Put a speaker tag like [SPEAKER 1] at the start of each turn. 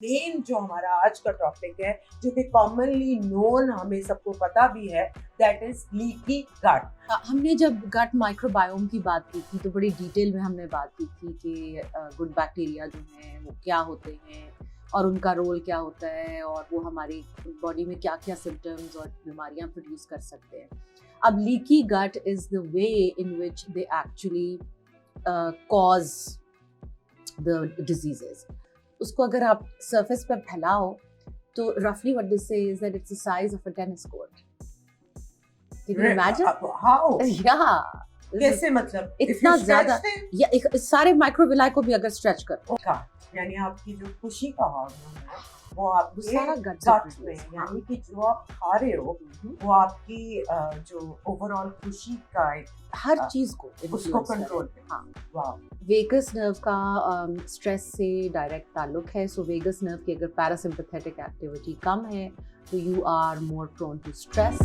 [SPEAKER 1] مین جو ہمارا آج کا ٹاپک ہے جو کہ کامنلی نون ہمیں سب کو پتا بھی ہے دیٹ از لیکی گٹ.
[SPEAKER 2] ہم نے جب گٹ مائکرو بایوم کی بات کی تھی تو بڑی ڈیٹیل میں ہم نے بات کی تھی کہ گڈ بیکٹیریا جو ہیں وہ کیا ہوتے ہیں اور ان کا رول کیا ہوتا ہے اور وہ ہماری باڈی میں کیا کیا سمٹمز اور بیماریاں پروڈیوس کر سکتے ہیں. اب leaky gut is the way in which they actually cause the diseases. اس کو اگر آپ سرفیس پہ پھیلاؤ تو رفلی what they say is that it's the size of a tennis court. Can you imagine?
[SPEAKER 1] How?
[SPEAKER 2] Yeah.
[SPEAKER 1] کیسے مطلب
[SPEAKER 2] اتنا زیادہ یا سارے مائکروویلائی کو بھی اگر اسٹریچ کرو
[SPEAKER 1] یعنی آپ کی جو خوشی کا ہارمون ہے وہ آپ کے
[SPEAKER 2] سارا
[SPEAKER 1] گٹ میں یعنی کہ جو آپ کھا رہے ہو وہ آپ کی جو اوور آل خوشی کا
[SPEAKER 2] ہر چیز کو
[SPEAKER 1] اس کو کنٹرول.
[SPEAKER 2] ہاں.
[SPEAKER 1] واو.
[SPEAKER 2] ویگس نرو کا اسٹریس سے ڈائریکٹ تعلق ہے. سو ویگس نرو کی اگر پیراسمپتھیٹک ایکٹیویٹی کم ہے تو you are more prone to stress.